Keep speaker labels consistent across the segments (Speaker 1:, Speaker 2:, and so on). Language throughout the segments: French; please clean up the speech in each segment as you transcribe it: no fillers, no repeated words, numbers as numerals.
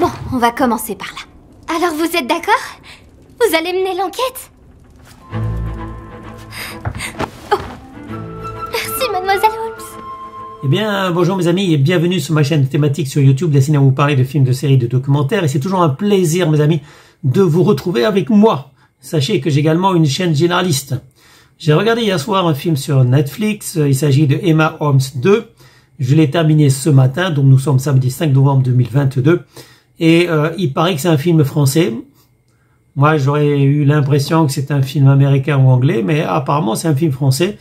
Speaker 1: Bon, on va commencer par là. Alors vous êtes d'accord? Vous allez mener l'enquête? Oh. Merci, mademoiselle Holmes.
Speaker 2: Eh bien, bonjour mes amis et bienvenue sur ma chaîne thématique sur YouTube destinée à vous parler de films, de séries, de documentaires. Et c'est toujours un plaisir, mes amis, de vous retrouver avec moi. Sachez que j'ai également une chaîne généraliste. J'ai regardé hier soir un film sur Netflix. Il s'agit de Emma Holmes 2. Je l'ai terminé ce matin, donc nous sommes samedi 5 novembre 2022. Et il paraît que c'est un film français. Moi, j'aurais eu l'impression que c'est un film américain ou anglais, mais apparemment c'est un film français.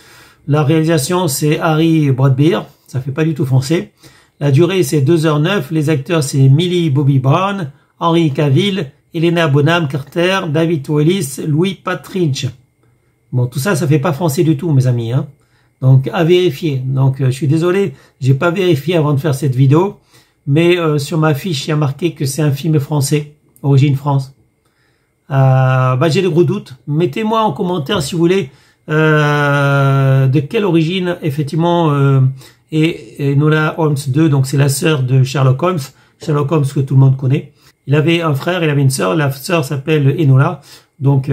Speaker 2: La réalisation, c'est Harry Brodbeer. Ça fait pas du tout français. La durée, c'est 2h09. Les acteurs, c'est Millie Bobby Brown, Henry Cavill, Helena Bonham Carter, David Wallis, Louis Partridge. Bon, tout ça, ça fait pas français du tout, mes amis, hein. Donc, à vérifier. Donc, je suis désolé, j'ai pas vérifié avant de faire cette vidéo. Mais sur ma fiche, il y a marqué que c'est un film français, origine France. J'ai de gros doutes. Mettez-moi en commentaire, si vous voulez, de quelle origine, effectivement, est Enola Holmes 2, donc c'est la sœur de Sherlock Holmes. Sherlock Holmes que tout le monde connaît. Il avait un frère, il avait une sœur. La sœur s'appelle Enola. Donc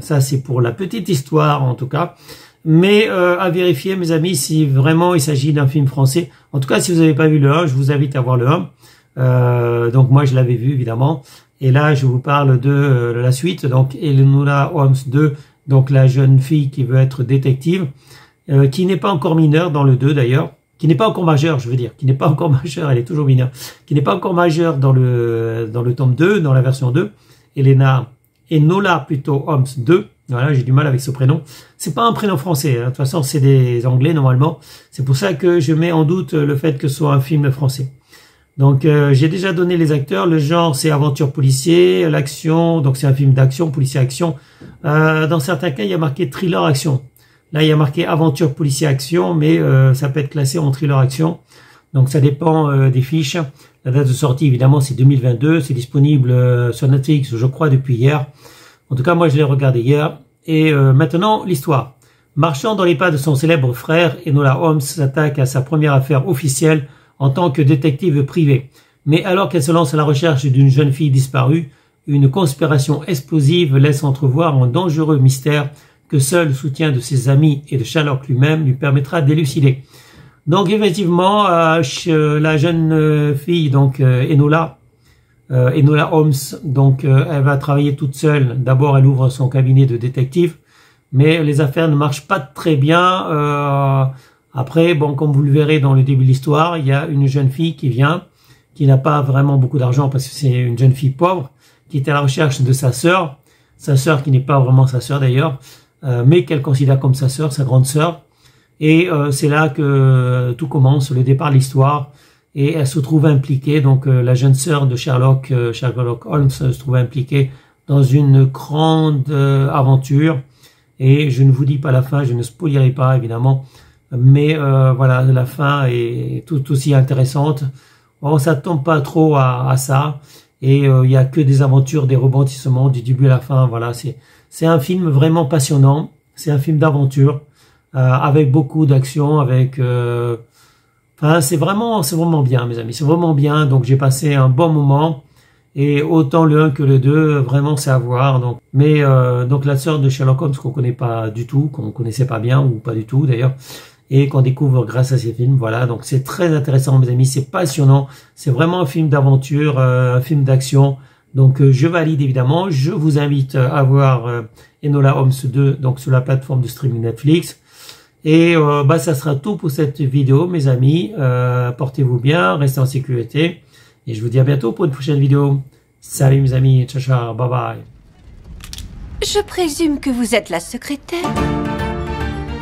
Speaker 2: ça c'est pour la petite histoire en tout cas. Mais à vérifier mes amis si vraiment il s'agit d'un film français. En tout cas si vous n'avez pas vu le 1, je vous invite à voir le 1. Donc moi je l'avais vu évidemment. Et là je vous parle de la suite. Donc Enola Holmes 2, donc la jeune fille qui veut être détective. Qui n'est pas encore mineure dans le 2 d'ailleurs, qui n'est pas encore majeure, je veux dire, qui n'est pas encore majeure, elle est toujours mineure, qui n'est pas encore majeure dans le tome 2, dans la version 2, Enola plutôt Holmes 2, voilà, j'ai du mal avec ce prénom, c'est pas un prénom français, hein. De toute façon c'est des anglais normalement, c'est pour ça que je mets en doute le fait que ce soit un film français. Donc j'ai déjà donné les acteurs, le genre c'est aventure policier, l'action, donc c'est un film d'action, policier action, dans certains cas il y a marqué thriller action. Là, il y a marqué aventure, policier, action, mais ça peut être classé en thriller action. Donc, ça dépend des fiches. La date de sortie, évidemment, c'est 2022. C'est disponible sur Netflix, je crois, depuis hier. En tout cas, moi, je l'ai regardé hier. Et maintenant, l'histoire. Marchant dans les pas de son célèbre frère, Enola Holmes s'attaque à sa première affaire officielle en tant que détective privé. Mais alors qu'elle se lance à la recherche d'une jeune fille disparue, une conspiration explosive laisse entrevoir un dangereux mystère que seul le soutien de ses amis et de Sherlock lui-même lui permettra d'élucider. Donc effectivement, la jeune fille, donc Enola Holmes, donc elle va travailler toute seule. D'abord, elle ouvre son cabinet de détective, mais les affaires ne marchent pas très bien. Après, bon, comme vous le verrez dans le début de l'histoire, il y a une jeune fille qui vient, qui n'a pas vraiment beaucoup d'argent parce que c'est une jeune fille pauvre, qui est à la recherche de sa sœur qui n'est pas vraiment sa sœur d'ailleurs, mais qu'elle considère comme sa sœur, sa grande sœur. Et c'est là que tout commence, le départ de l'histoire. Et elle se trouve impliquée, donc la jeune sœur de Sherlock Holmes se trouve impliquée dans une grande aventure. Et je ne vous dis pas la fin, je ne spoilerai pas évidemment. Mais voilà, la fin est tout aussi intéressante. On s'attend pas trop à ça. Et il y a que des aventures, des rebondissements du début à la fin. Voilà, c'est un film vraiment passionnant. C'est un film d'aventure avec beaucoup d'action, avec. Enfin, c'est vraiment bien, mes amis. C'est vraiment bien. Donc j'ai passé un bon moment. Et autant le 1 que le 2, vraiment c'est à voir. Donc, mais donc la sœur de Sherlock Holmes qu'on connaît pas du tout, qu'on connaissait pas bien ou pas du tout d'ailleurs, et qu'on découvre grâce à ces films. Voilà, donc c'est très intéressant, mes amis. C'est passionnant. C'est vraiment un film d'aventure, un film d'action. Donc je valide évidemment. Je vous invite à voir Enola Holmes 2 donc sur la plateforme de streaming Netflix. Et ça sera tout pour cette vidéo, mes amis. Portez-vous bien, restez en sécurité. Et je vous dis à bientôt pour une prochaine vidéo. Salut mes amis, ciao ciao, bye bye.
Speaker 3: Je présume que vous êtes la secrétaire.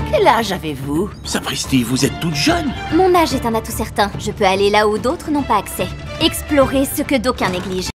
Speaker 3: Quel âge avez-vous?
Speaker 4: Sapristi, vous êtes toute jeune.
Speaker 1: Mon âge est un atout certain. Je peux aller là où d'autres n'ont pas accès. Explorer ce que d'aucuns négligent.